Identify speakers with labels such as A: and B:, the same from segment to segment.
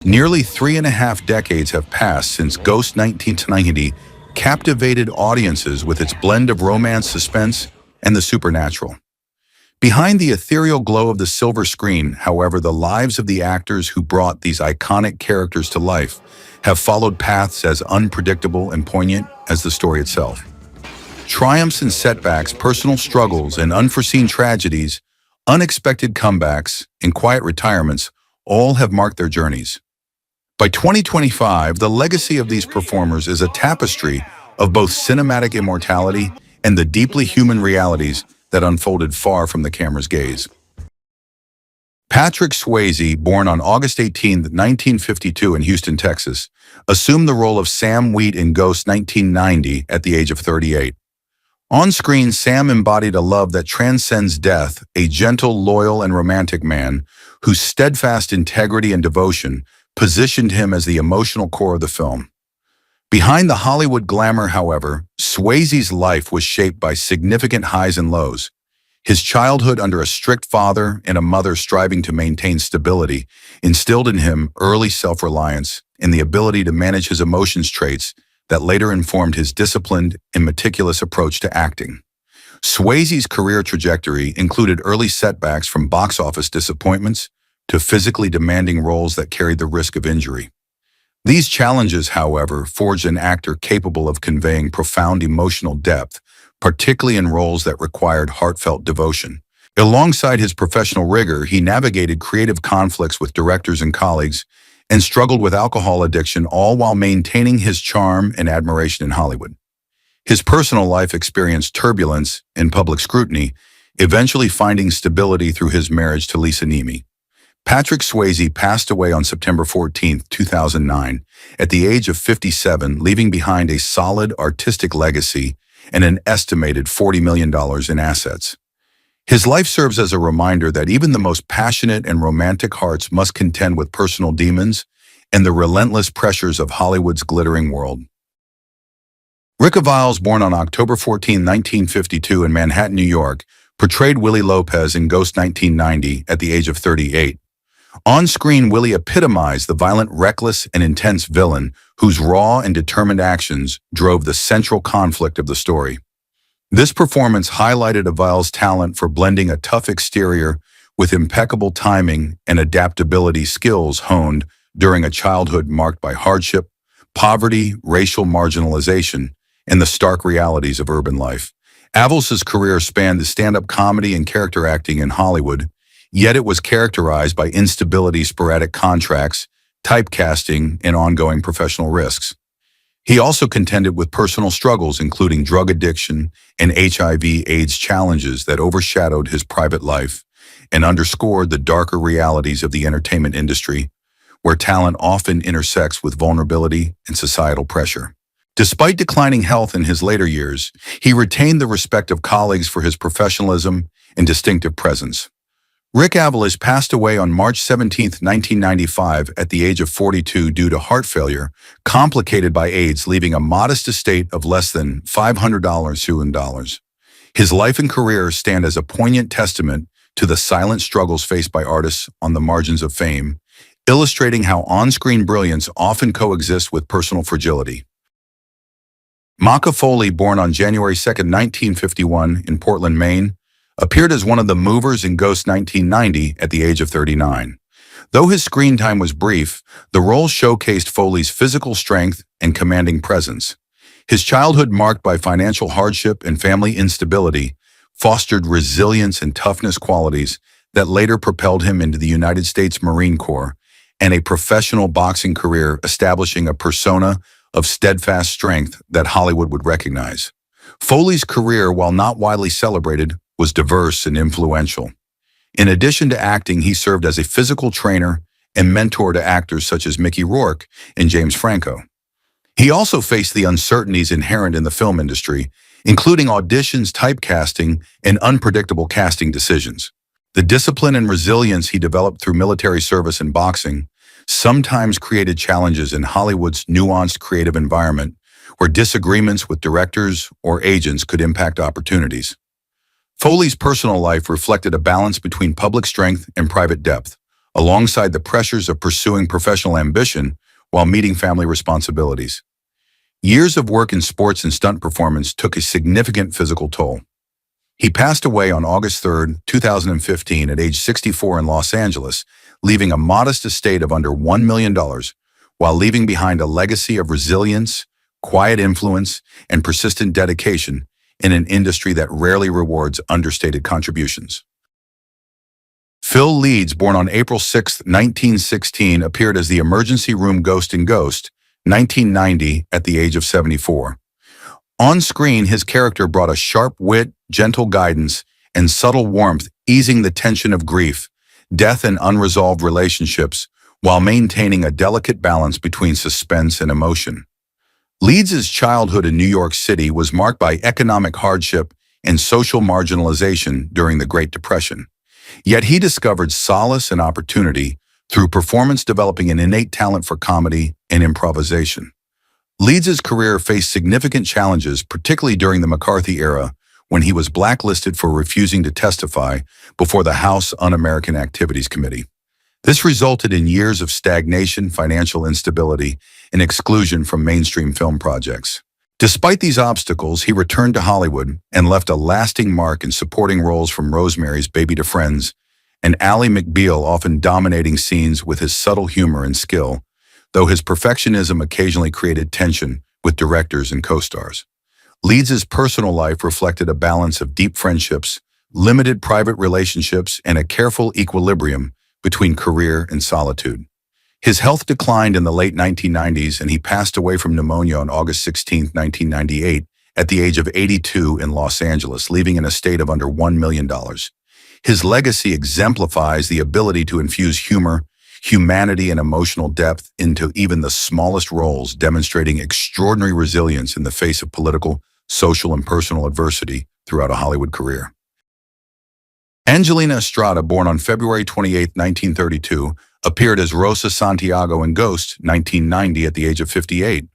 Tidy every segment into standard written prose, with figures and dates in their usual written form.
A: Nearly 3.5 decades have passed since Ghost 1990 captivated audiences with its blend of romance, suspense, and the supernatural. Behind the ethereal glow of the silver screen, however, the lives of the actors who brought these iconic characters to life have followed paths as unpredictable and poignant as the story itself. Triumphs and setbacks, personal struggles and unforeseen tragedies, unexpected comebacks and quiet retirements all have marked their journeys. By 2025, the legacy of these performers is a tapestry of both cinematic immortality and the deeply human realities that unfolded far from the camera's gaze. Patrick Swayze, born on August 18, 1952 in Houston, Texas, assumed the role of Sam Wheat in Ghost 1990 at the age of 38. On screen, Sam embodied a love that transcends death, a gentle, loyal, and romantic man whose steadfast integrity and devotion positioned him as the emotional core of the film. Behind the Hollywood glamour, however, Swayze's life was shaped by significant highs and lows. His childhood under a strict father and a mother striving to maintain stability instilled in him early self-reliance and the ability to manage his emotions, traits that later informed his disciplined and meticulous approach to acting. Swayze's career trajectory included early setbacks from box office disappointments to physically demanding roles that carried the risk of injury. These challenges, however, forged an actor capable of conveying profound emotional depth, particularly in roles that required heartfelt devotion. Alongside his professional rigor, he navigated creative conflicts with directors and colleagues and struggled with alcohol addiction, all while maintaining his charm and admiration in Hollywood. His personal life experienced turbulence and public scrutiny, eventually finding stability through his marriage to Lisa Nemi. Patrick Swayze passed away on September 14, 2009, at the age of 57, leaving behind a solid artistic legacy and an estimated $40 million in assets. His life serves as a reminder that even the most passionate and romantic hearts must contend with personal demons and the relentless pressures of Hollywood's glittering world. Rick Viles, born on October 14, 1952 in Manhattan, New York, portrayed Willie Lopez in Ghost 1990 at the age of 38. On screen, Willie epitomized the violent, reckless, and intense villain whose raw and determined actions drove the central conflict of the story. This performance highlighted Viles' talent for blending a tough exterior with impeccable timing and adaptability, skills honed during a childhood marked by hardship, poverty, racial marginalization, and the stark realities of urban life. Viles' career spanned the stand-up comedy and character acting in Hollywood, yet it was characterized by instability, sporadic contracts, typecasting, and ongoing professional risks. He also contended with personal struggles, including drug addiction and HIV/AIDS challenges that overshadowed his private life and underscored the darker realities of the entertainment industry, where talent often intersects with vulnerability and societal pressure. Despite declining health in his later years, he retained the respect of colleagues for his professionalism and distinctive presence. Rick Viles passed away on March 17, 1995 at the age of 42 due to heart failure, complicated by AIDS, leaving a modest estate of less than $500 US. His life and career stand as a poignant testament to the silent struggles faced by artists on the margins of fame, illustrating how on-screen brilliance often coexists with personal fragility. Maka Foley, born on January 2, 1951 in Portland, Maine, appeared as one of the movers in Ghost 1990 at the age of 39. Though his screen time was brief, the role showcased Foley's physical strength and commanding presence. His childhood, marked by financial hardship and family instability, fostered resilience and toughness, qualities that later propelled him into the United States Marine Corps and a professional boxing career, establishing a persona of steadfast strength that Hollywood would recognize. Foley's career, while not widely celebrated, was diverse and influential. In addition to acting, he served as a physical trainer and mentor to actors such as Mickey Rourke and James Franco. He also faced the uncertainties inherent in the film industry, including auditions, typecasting, and unpredictable casting decisions. The discipline and resilience he developed through military service and boxing sometimes created challenges in Hollywood's nuanced creative environment, where disagreements with directors or agents could impact opportunities. Foley's personal life reflected a balance between public strength and private depth, alongside the pressures of pursuing professional ambition while meeting family responsibilities. Years of work in sports and stunt performance took a significant physical toll. He passed away on August 3, 2015 at age 64 in Los Angeles, leaving a modest estate of under $1 million, while leaving behind a legacy of resilience, quiet influence, and persistent dedication in an industry that rarely rewards understated contributions. Phil Leeds, born on April 6, 1916, appeared as the emergency room ghost in Ghost, 1990, at the age of 74. On screen, his character brought a sharp wit, gentle guidance, and subtle warmth, easing the tension of grief, death, and unresolved relationships, while maintaining a delicate balance between suspense and emotion. Leeds' childhood in New York City was marked by economic hardship and social marginalization during the Great Depression. Yet he discovered solace and opportunity through performance, developing an innate talent for comedy and improvisation. Leeds' career faced significant challenges, particularly during the McCarthy era, when he was blacklisted for refusing to testify before the House Un-American Activities Committee. This resulted in years of stagnation, financial instability, and exclusion from mainstream film projects. Despite these obstacles, he returned to Hollywood and left a lasting mark in supporting roles from Rosemary's Baby to Friends and Ally McBeal, often dominating scenes with his subtle humor and skill, though his perfectionism occasionally created tension with directors and co-stars. Leeds' personal life reflected a balance of deep friendships, limited private relationships, and a careful equilibrium between career and solitude. His health declined in the late 1990s, and he passed away from pneumonia on August 16, 1998, at the age of 82 in Los Angeles, leaving an estate of under $1 million. His legacy exemplifies the ability to infuse humor, humanity, and emotional depth into even the smallest roles, demonstrating extraordinary resilience in the face of political, social, and personal adversity throughout a Hollywood career. Angelina Estrada, born on February 28, 1932, appeared as Rosa Santiago in Ghost, 1990, at the age of 58.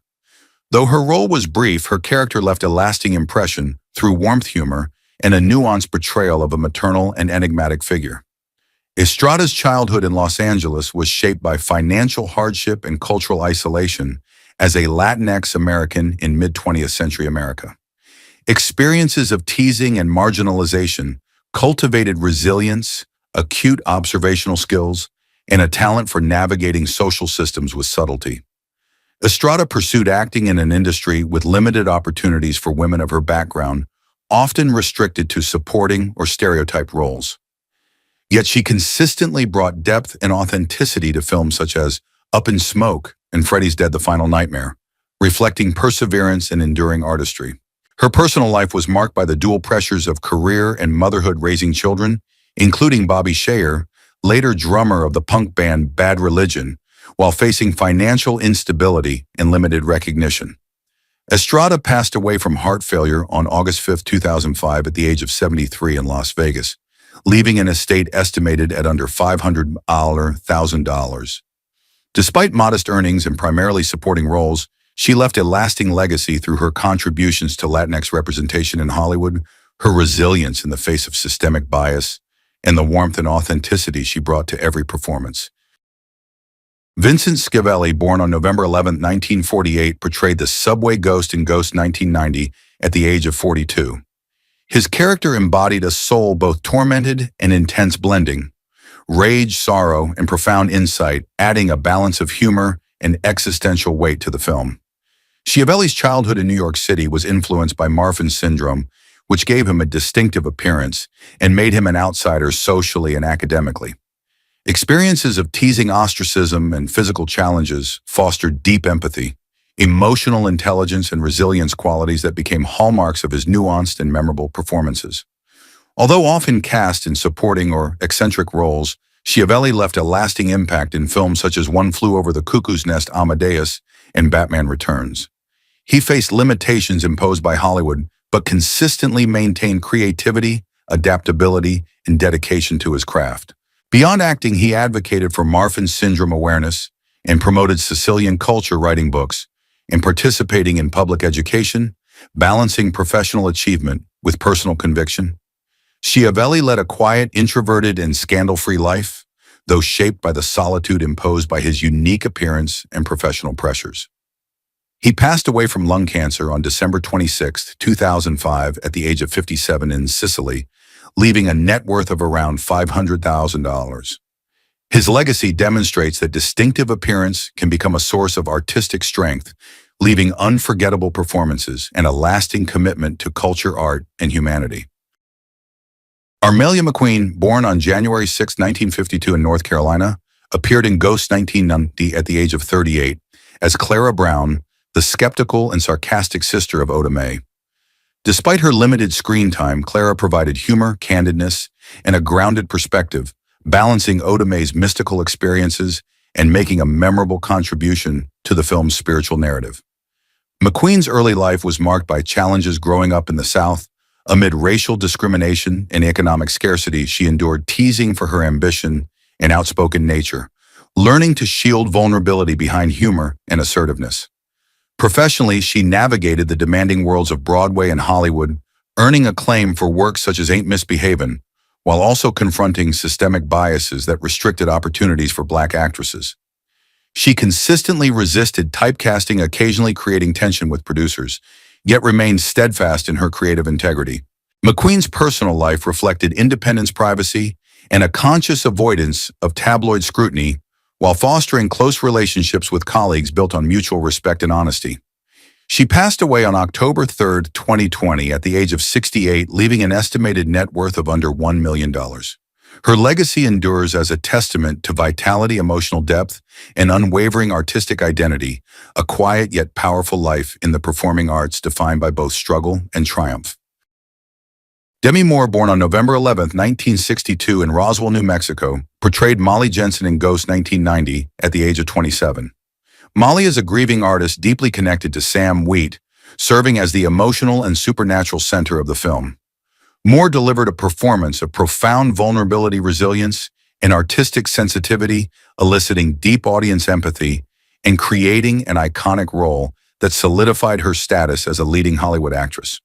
A: Though her role was brief, her character left a lasting impression through warmth, humor, and a nuanced portrayal of a maternal and enigmatic figure. Estrada's childhood in Los Angeles was shaped by financial hardship and cultural isolation as a Latinx American in mid-20th century America. Experiences of teasing and marginalization cultivated resilience, acute observational skills, and a talent for navigating social systems with subtlety. Estrada pursued acting in an industry with limited opportunities for women of her background, often restricted to supporting or stereotype roles. Yet she consistently brought depth and authenticity to films such as Up in Smoke and Freddy's Dead: The Final Nightmare, reflecting perseverance and enduring artistry. Her personal life was marked by the dual pressures of career and motherhood, raising children, including Bobby Shayer, later drummer of the punk band Bad Religion, while facing financial instability and limited recognition. Estrada passed away from heart failure on August 5, 2005 at the age of 73 in Las Vegas, leaving an estate estimated at under $500,000. Despite modest earnings and primarily supporting roles, she left a lasting legacy through her contributions to Latinx representation in Hollywood, her resilience in the face of systemic bias, and the warmth and authenticity she brought to every performance. Vincent Schiavelli, born on November 11, 1948, portrayed the subway ghost in Ghost 1990 at the age of 42. His character embodied a soul both tormented and intense, blending rage, sorrow, and profound insight, adding a balance of humor and existential weight to the film. Schiavelli's childhood in New York City was influenced by Marfan syndrome, which gave him a distinctive appearance and made him an outsider socially and academically. Experiences of teasing, ostracism, and physical challenges fostered deep empathy, emotional intelligence, and resilience, qualities that became hallmarks of his nuanced and memorable performances. Although often cast in supporting or eccentric roles, Schiavelli left a lasting impact in films such as One Flew Over the Cuckoo's Nest, Amadeus, and Batman Returns. He faced limitations imposed by Hollywood, but consistently maintained creativity, adaptability, and dedication to his craft. Beyond acting, he advocated for Marfan syndrome awareness and promoted Sicilian culture, writing books and participating in public education, balancing professional achievement with personal conviction. Schiavelli led a quiet, introverted, and scandal-free life, though shaped by the solitude imposed by his unique appearance and professional pressures. He passed away from lung cancer on December 26, 2005, at the age of 57 in Sicily, leaving a net worth of around $500,000. His legacy demonstrates that distinctive appearance can become a source of artistic strength, leaving unforgettable performances and a lasting commitment to culture, art, and humanity. Armelia McQueen, born on January 6, 1952 in North Carolina, appeared in Ghost 1990 at the age of 38 as Clara Brown, the skeptical and sarcastic sister of Oda Mae. Despite her limited screen time, Clara provided humor, candidness, and a grounded perspective, balancing Oda Mae's mystical experiences and making a memorable contribution to the film's spiritual narrative. McQueen's early life was marked by challenges growing up in the South. Amid racial discrimination and economic scarcity, she endured teasing for her ambition and outspoken nature, learning to shield vulnerability behind humor and assertiveness. Professionally, she navigated the demanding worlds of Broadway and Hollywood, earning acclaim for works such as Ain't Misbehavin', while also confronting systemic biases that restricted opportunities for Black actresses. She consistently resisted typecasting, occasionally creating tension with producers, yet remained steadfast in her creative integrity. McQueen's personal life reflected independence, privacy, and a conscious avoidance of tabloid scrutiny, while fostering close relationships with colleagues built on mutual respect and honesty. She passed away on October 3, 2020, at the age of 68, leaving an estimated net worth of under $1 million. Her legacy endures as a testament to vitality, emotional depth, and unwavering artistic identity, a quiet yet powerful life in the performing arts defined by both struggle and triumph. Demi Moore, born on November 11, 1962 in Roswell, New Mexico, portrayed Molly Jensen in Ghost 1990 at the age of 27. Molly is a grieving artist deeply connected to Sam Wheat, serving as the emotional and supernatural center of the film. Moore delivered a performance of profound vulnerability, resilience, and artistic sensitivity, eliciting deep audience empathy and creating an iconic role that solidified her status as a leading Hollywood actress.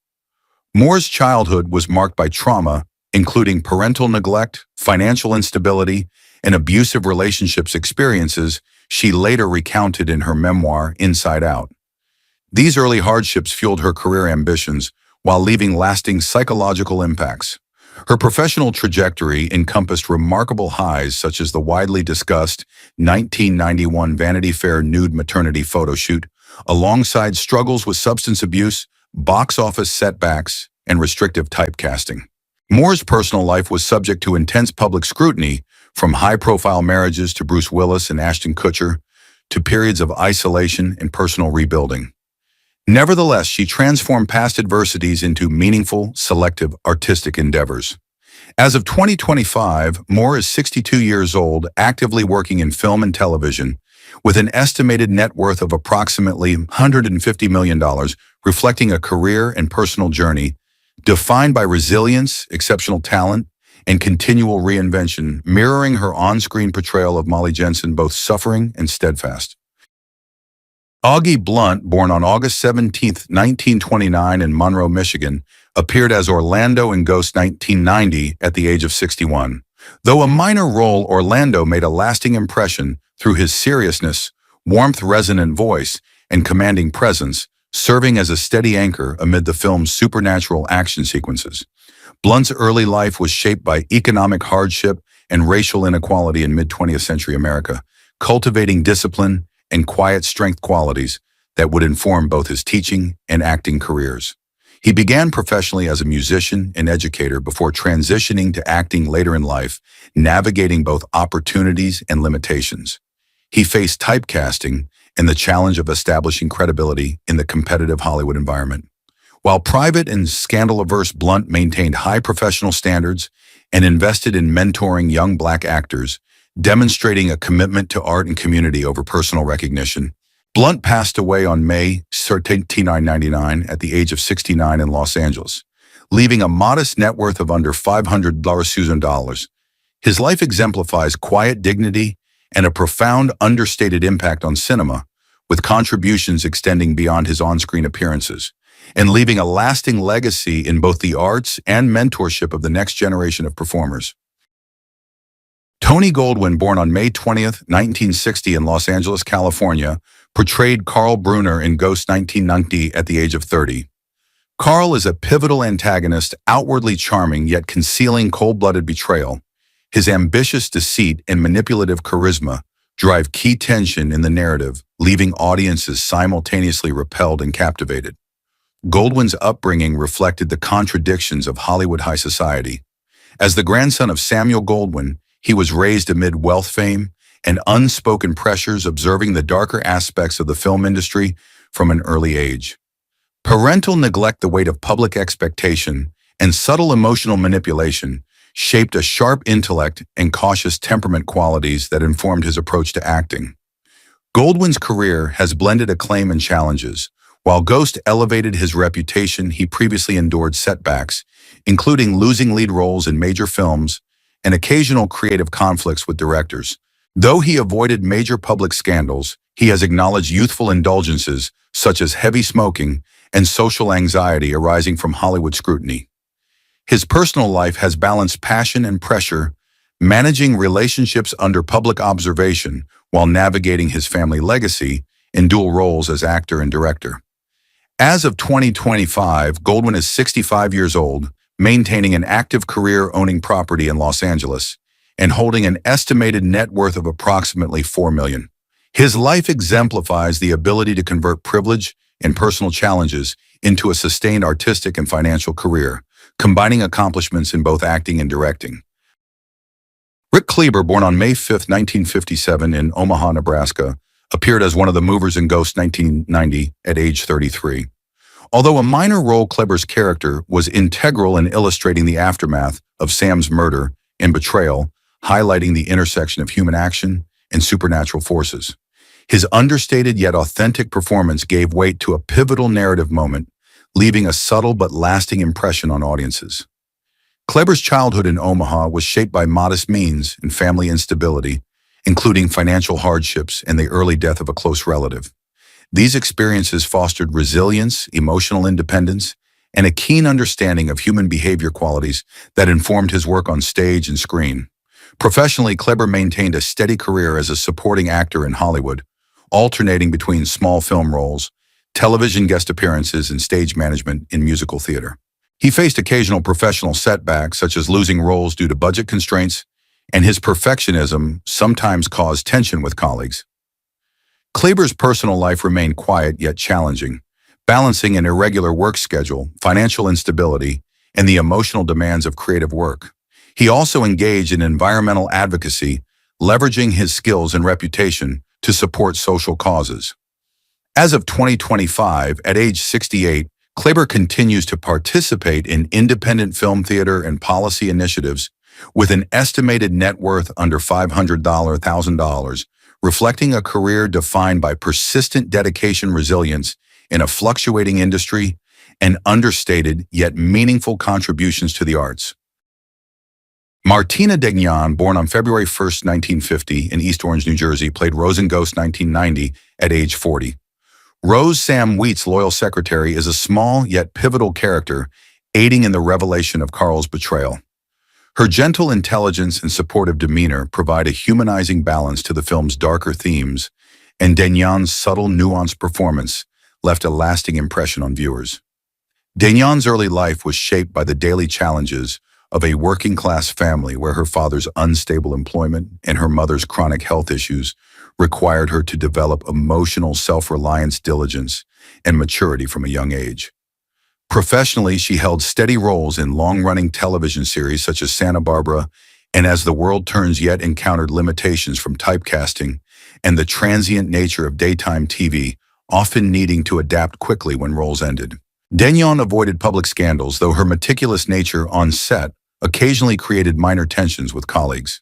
A: Moore's childhood was marked by trauma, including parental neglect, financial instability, and abusive relationships, experiences she later recounted in her memoir, Inside Out. These early hardships fueled her career ambitions while leaving lasting psychological impacts. Her professional trajectory encompassed remarkable highs, such as the widely discussed 1991 Vanity Fair nude maternity photo shoot, alongside struggles with substance abuse, box office setbacks, and restrictive typecasting. Moore's personal life was subject to intense public scrutiny, from high-profile marriages to Bruce Willis and Ashton Kutcher, to periods of isolation and personal rebuilding. Nevertheless, she transformed past adversities into meaningful, selective artistic endeavors. As of 2025, Moore is 62 years old, actively working in film and television, with an estimated net worth of approximately $150 million, reflecting a career and personal journey defined by resilience, exceptional talent, and continual reinvention, mirroring her on-screen portrayal of Molly Jensen, both suffering and steadfast. Augie Blunt, born on August 17, 1929 in Monroe, Michigan, appeared as Orlando in Ghost 1990 at the age of 61. Though a minor role, Orlando made a lasting impression through his seriousness, warmth, resonant voice, and commanding presence, serving as a steady anchor amid the film's supernatural action sequences. Blunt's early life was shaped by economic hardship and racial inequality in mid-20th century America, cultivating discipline and quiet strength qualities that would inform both his teaching and acting careers. He began professionally as a musician and educator before transitioning to acting later in life, navigating both opportunities and limitations. He faced typecasting and the challenge of establishing credibility in the competitive Hollywood environment. While private and scandal-averse, Blunt maintained high professional standards and invested in mentoring young Black actors, demonstrating a commitment to art and community over personal recognition. Blunt passed away on May 13, 1999 at the age of 69 in Los Angeles, leaving a modest net worth of under $500,000. His life exemplifies quiet dignity and a profound, understated impact on cinema, with contributions extending beyond his on-screen appearances, and leaving a lasting legacy in both the arts and mentorship of the next generation of performers. Tony Goldwyn, born on May 20th, 1960 in Los Angeles, California, portrayed Carl Brunner in Ghost 1990 at the age of 30. Carl is a pivotal antagonist, outwardly charming yet concealing cold-blooded betrayal. His ambitious deceit and manipulative charisma drive key tension in the narrative, leaving audiences simultaneously repelled and captivated. Goldwyn's upbringing reflected the contradictions of Hollywood high society. As the grandson of Samuel Goldwyn, he was raised amid wealth, fame, and unspoken pressures, observing the darker aspects of the film industry from an early age. Parental neglect, the weight of public expectation, and subtle emotional manipulation shaped a sharp intellect and cautious temperament, qualities that informed his approach to acting. Goldwyn's career has blended acclaim and challenges. While Ghost elevated his reputation, he previously endured setbacks, including losing lead roles in major films and occasional creative conflicts with directors. Though he avoided major public scandals, he has acknowledged youthful indulgences such as heavy smoking and social anxiety arising from Hollywood scrutiny. His personal life has balanced passion and pressure, managing relationships under public observation while navigating his family legacy in dual roles as actor and director. As of 2025, Goldwyn is 65 years old, maintaining an active career owning property in Los Angeles and holding an estimated net worth of approximately $4 million. His life exemplifies the ability to convert privilege and personal challenges into a sustained artistic and financial career, combining accomplishments in both acting and directing. Rick Kleber, born on May 5th, 1957 in Omaha, Nebraska, appeared as one of the movers in Ghost 1990 at age 33. Although a minor role, Kleber's character was integral in illustrating the aftermath of Sam's murder and betrayal, highlighting the intersection of human action and supernatural forces. His understated yet authentic performance gave weight to a pivotal narrative moment, leaving a subtle but lasting impression on audiences. Kleber's childhood in Omaha was shaped by modest means and family instability, including financial hardships and the early death of a close relative. These experiences fostered resilience, emotional independence, and a keen understanding of human behavior, qualities that informed his work on stage and screen. Professionally, Kleber maintained a steady career as a supporting actor in Hollywood, alternating between small film roles, television guest appearances, and stage management in musical theater. He faced occasional professional setbacks, such as losing roles due to budget constraints, and his perfectionism sometimes caused tension with colleagues. Kleber's personal life remained quiet yet challenging, balancing an irregular work schedule, financial instability, and the emotional demands of creative work. He also engaged in environmental advocacy, leveraging his skills and reputation to support social causes. As of 2025, at age 68, Kleber continues to participate in independent film theater and policy initiatives with an estimated net worth under $500,000, reflecting a career defined by persistent dedication, resilience in a fluctuating industry, and understated yet meaningful contributions to the arts. Martina Degnan, born on February 1st, 1950 in East Orange, New Jersey, played Rose in Ghost 1990 at age 40. Rose, Sam Wheat's loyal secretary, is a small yet pivotal character, aiding in the revelation of Carl's betrayal. Her gentle intelligence and supportive demeanor provide a humanizing balance to the film's darker themes, and Degnan's subtle, nuanced performance left a lasting impression on viewers. Degnan's early life was shaped by the daily challenges of a working-class family, where her father's unstable employment and her mother's chronic health issues required her to develop emotional self-reliance, diligence, and maturity from a young age. Professionally, she held steady roles in long-running television series such as Santa Barbara and As the World Turns, yet encountered limitations from typecasting and the transient nature of daytime TV, often needing to adapt quickly when roles ended. Degnan avoided public scandals, though her meticulous nature on set occasionally created minor tensions with colleagues.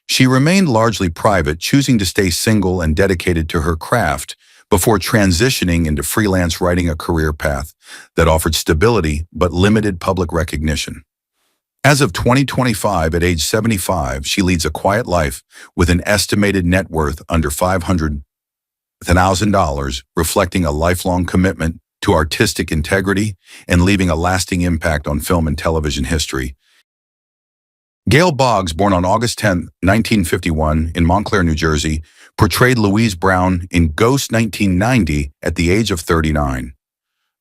A: She remained largely private, choosing to stay single and dedicated to her craft before transitioning into freelance writing, a career path that offered stability but limited public recognition. As of 2025, at age 75, she leads a quiet life with an estimated net worth under $500,000, reflecting a lifelong commitment to artistic integrity and leaving a lasting impact on film and television history. Gail Boggs, born on August 10, 1951, in Montclair, New Jersey, portrayed Louise Brown in Ghost 1990 at the age of 39.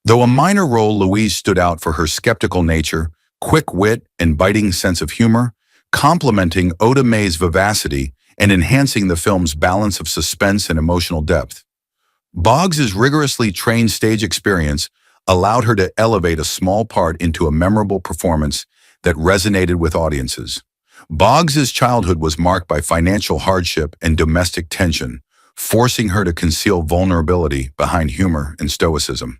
A: Though a minor role, Louise stood out for her skeptical nature, quick wit, and biting sense of humor, complementing Oda Mae's vivacity and enhancing the film's balance of suspense and emotional depth. Boggs's rigorously trained stage experience allowed her to elevate a small part into a memorable performance that resonated with audiences. Boggs's childhood was marked by financial hardship and domestic tension, forcing her to conceal vulnerability behind humor and stoicism.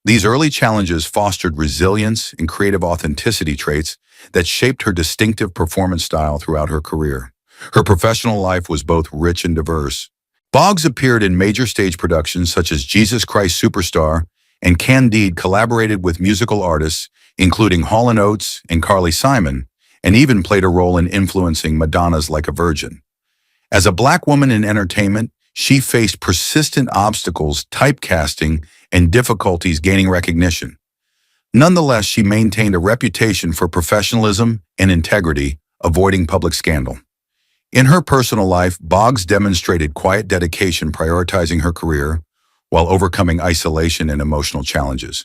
A: These early challenges fostered resilience and creative authenticity traits that shaped her distinctive performance style throughout her career. Her professional life was both rich and diverse. Boggs appeared in major stage productions such as Jesus Christ Superstar, and Candide collaborated with musical artists including Hall & Oates and Carly Simon, and even played a role in influencing Madonna's Like a Virgin. As a Black woman in entertainment, she faced persistent obstacles, typecasting, and difficulties gaining recognition. Nonetheless, she maintained a reputation for professionalism and integrity, avoiding public scandal. In her personal life, Boggs demonstrated quiet dedication, prioritizing her career while overcoming isolation and emotional challenges.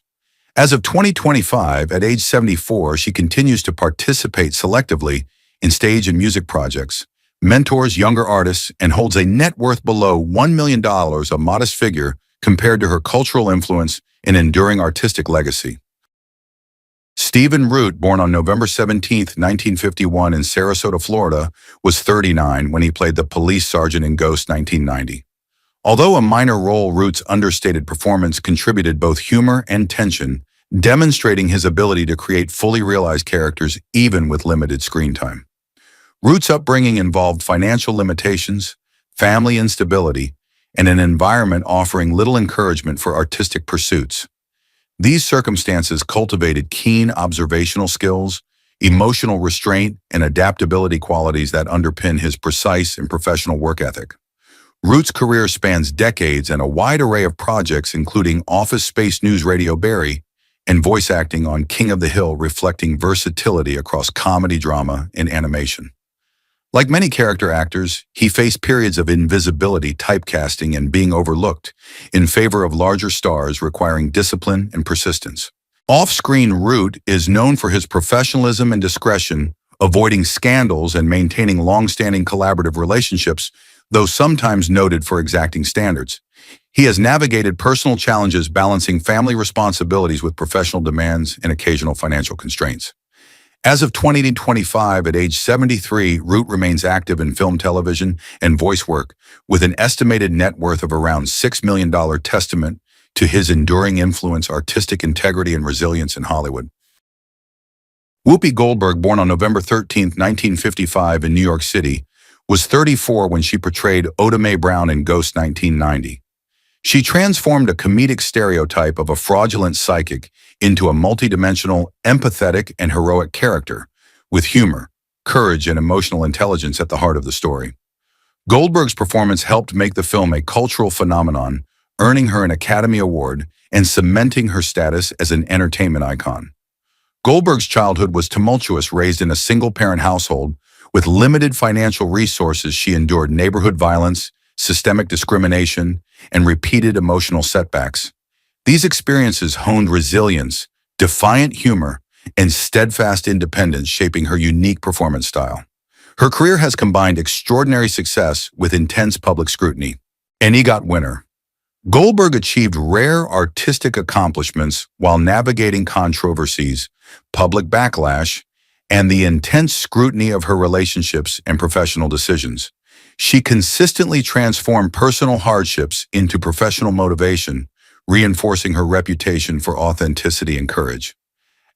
A: As of 2025, at age 74, she continues to participate selectively in stage and music projects, mentors younger artists, and holds a net worth below $1 million, a modest figure compared to her cultural influence and enduring artistic legacy. Stephen Root, born on November 17, 1951 in Sarasota, Florida, was 39 when he played the police sergeant in Ghost 1990. Although a minor role, Root's understated performance contributed both humor and tension, demonstrating his ability to create fully realized characters even with limited screen time. Root's upbringing involved financial limitations, family instability, and an environment offering little encouragement for artistic pursuits. These circumstances cultivated keen observational skills, emotional restraint, and adaptability, qualities that underpin his precise and professional work ethic. Root's career spans decades and a wide array of projects, including Office Space News Radio Barry and voice acting on King of the Hill, reflecting versatility across comedy, drama, and animation. Like many character actors, he faced periods of invisibility, typecasting, and being overlooked in favor of larger stars, requiring discipline and persistence. Off-screen, Root is known for his professionalism and discretion, avoiding scandals and maintaining long-standing collaborative relationships, though sometimes noted for exacting standards. He has navigated personal challenges, balancing family responsibilities with professional demands and occasional financial constraints. As of 2025, at age 73, Root remains active in film, television, and voice work, with an estimated net worth of around $6 million, testament to his enduring influence, artistic integrity, and resilience in Hollywood. Whoopi Goldberg, born on November 13, 1955 in New York City, was 34 when she portrayed Oda Mae Brown in Ghost 1990. She transformed a comedic stereotype of a fraudulent psychic into a multidimensional, empathetic, and heroic character, with humor, courage, and emotional intelligence at the heart of the story. Goldberg's performance helped make the film a cultural phenomenon, earning her an Academy Award and cementing her status as an entertainment icon. Goldberg's childhood was tumultuous. Raised in a single-parent household with limited financial resources, she endured neighborhood violence, systemic discrimination, and repeated emotional setbacks. These experiences honed resilience, defiant humor, and steadfast independence, shaping her unique performance style. Her career has combined extraordinary success with intense public scrutiny. An EGOT winner, Goldberg achieved rare artistic accomplishments while navigating controversies, public backlash, and the intense scrutiny of her relationships and professional decisions. She consistently transformed personal hardships into professional motivation, reinforcing her reputation for authenticity and courage.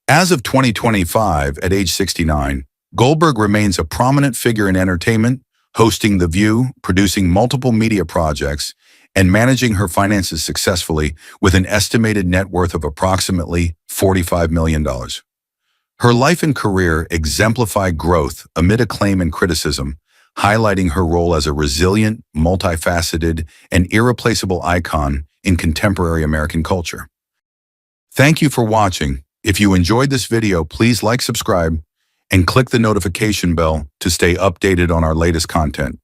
A: As of 2025, at age 69, Goldberg remains a prominent figure in entertainment, hosting The View, producing multiple media projects, and managing her finances successfully, with an estimated net worth of approximately $45 million. Her life and career exemplify growth amid acclaim and criticism, highlighting her role as a resilient, multifaceted, and irreplaceable icon in contemporary American culture. Thank you for watching. If you enjoyed this video, please like, subscribe, and click the notification bell to stay updated on our latest content.